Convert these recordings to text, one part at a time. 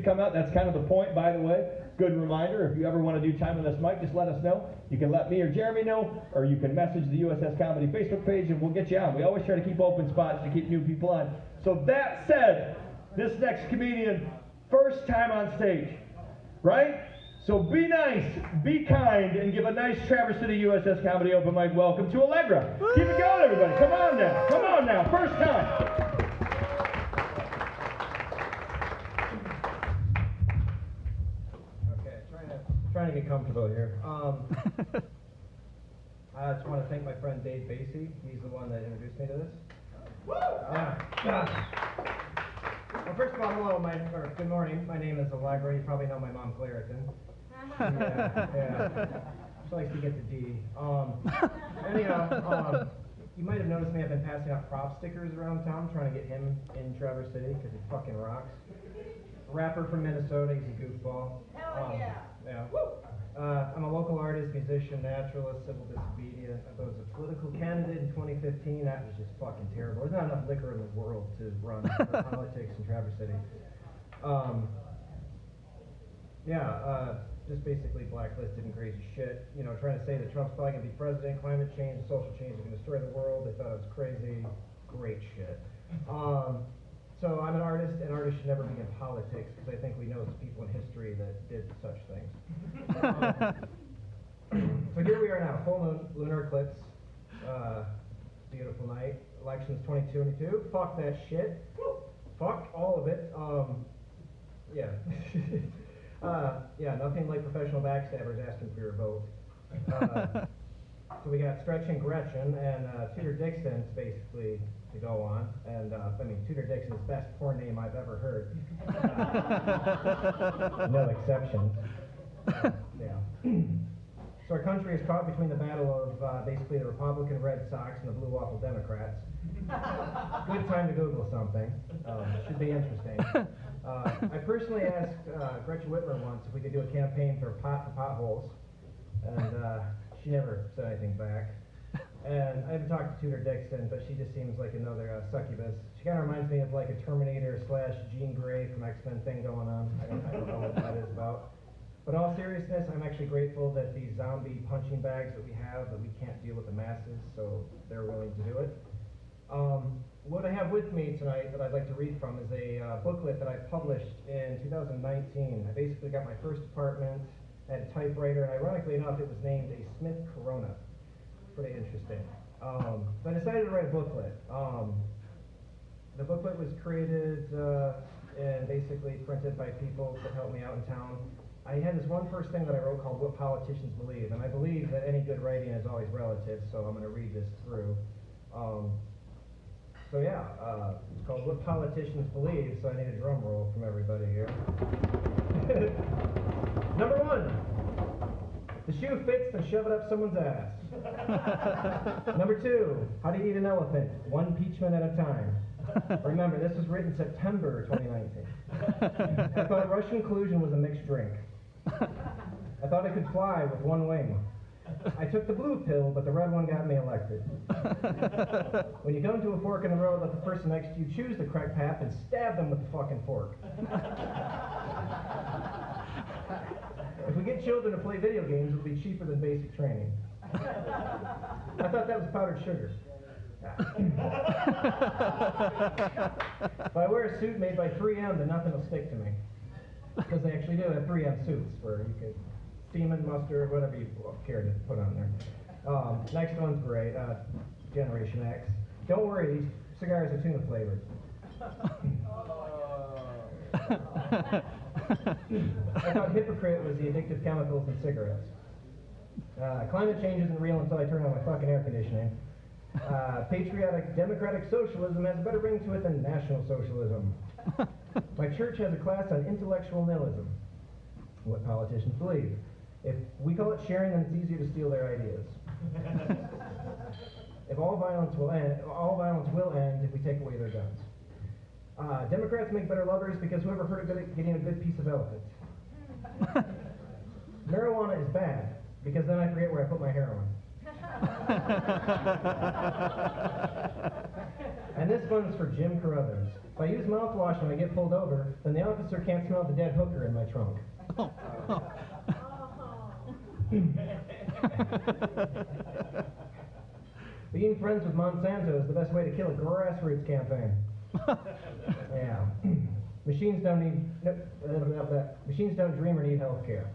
to come out. That's kind of the point, by the way. Good reminder, if you ever want to do time on this mic, just let us know. You can let me or Jeremy know, or you can message the USS Comedy Facebook page and we'll get you on. We always try to keep open spots to keep new people on. So that said, this next comedian, first time on stage, right? So be nice, be kind, and give a nice Traverse City USS Comedy open mic welcome to Allegra. Keep it going, everybody. Come on now, first time. Trying to get comfortable here. I just want to thank my friend Dave Basie. He's the one that introduced me to this. Yeah. Well, first of all, hello, good morning. My name is Allegra. You probably know my mom, Claritin. Yeah. She likes to get the D. Anyhow, you might have noticed me. I've been passing out prop stickers around town, trying to get him in Traverse City because he fucking rocks. Rapper from Minnesota. He's a goofball. Hell yeah. Yeah. I'm a local artist, musician, naturalist, civil disobedient. I was a political candidate in 2015. That was just fucking terrible. There's not enough liquor in the world to run for politics in Traverse City. Just basically blacklisted and crazy shit. You know, trying to say that Trump's probably going to be president, climate change, and social change are going to destroy the world. They thought it was crazy. Great shit. So I'm an artist, and artists should never be in politics because I think we know some people in history that did such things. So here we are now, full moon, lunar eclipse, beautiful night. Elections 2022. Fuck that shit. Fuck all of it. Nothing like professional backstabbers asking for your vote. So we got Stretching Gretchen and Tudor Dixon's basically to go on, and Tudor Dixon's the best porn name I've ever heard. No exceptions. So our country is caught between the battle of basically the Republican Red Sox and the Blue Waffle Democrats. Good time to Google something. Should be interesting. I personally asked Gretchen Whitmer once if we could do a campaign for potholes, and she never said anything back. And I haven't talked to Tudor Dixon, but she just seems like another succubus. She kind of reminds me of like a Terminator / Jean Grey from X-Men thing going on. I don't know what that is about. But in all seriousness, I'm actually grateful that these zombie punching bags that we have, that we can't deal with the masses, so they're willing to do it. What I have with me tonight that I'd like to read from is a booklet that I published in 2019. I basically got my first apartment, had a typewriter, and ironically enough, it was named a Smith Corona. Pretty interesting. So I decided to write a booklet. The booklet was created and basically printed by people that helped me out in town. I had this one first thing that I wrote called What Politicians Believe, and I believe that any good writing is always relative, so I'm going to read this through. It's called What Politicians Believe, so I need a drum roll from everybody here. Number 1, the shoe fits, then shove it up someone's ass. Number 2, how do you eat an elephant? One peachman at a time. Remember, this was written September 2019. I thought Russian collusion was a mixed drink. I thought I could fly with one wing. I took the blue pill, but the red one got me elected. When you come to a fork in the road, let the person next to you choose the correct path and stab them with the fucking fork. If we get children to play video games, it'll be cheaper than basic training. I thought that was powdered sugar. If I wear a suit made by 3M, then nothing will stick to me. Because they actually do have 3M suits where you could semen, mustard, whatever you care to put on there. Next one's great, Generation X. Don't worry, these cigars are tuna flavored. I thought hypocrite was the addictive chemicals in cigarettes. Climate change isn't real until I turn on my fucking air conditioning. Patriotic democratic socialism has a better ring to it than national socialism. My church has a class on intellectual nihilism. What politicians believe. If we call it sharing, then it's easier to steal their ideas. If all violence will end if we take away their guns. Democrats make better lovers because whoever heard of getting a good piece of elephant. Marijuana is bad because then I forget where I put my heroin. And this one's for Jim Carruthers. If I use mouthwash when I get pulled over, then the officer can't smell the dead hooker in my trunk. Being friends with Monsanto is the best way to kill a grassroots campaign. Yeah. Machines don't dream or need health care.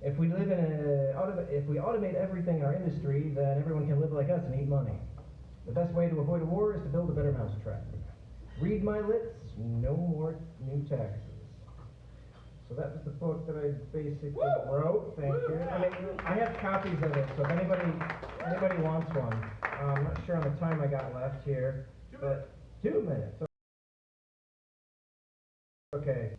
If we automate everything in our industry, then everyone can live like us and eat money. The best way to avoid a war is to build a better mousetrap. Read my lips, no more new taxes. So that was the book that I basically wrote. Thank you. I mean, I have copies of it, so if anybody wants one, I'm not sure on the time I got left here, but 2 minutes. Okay.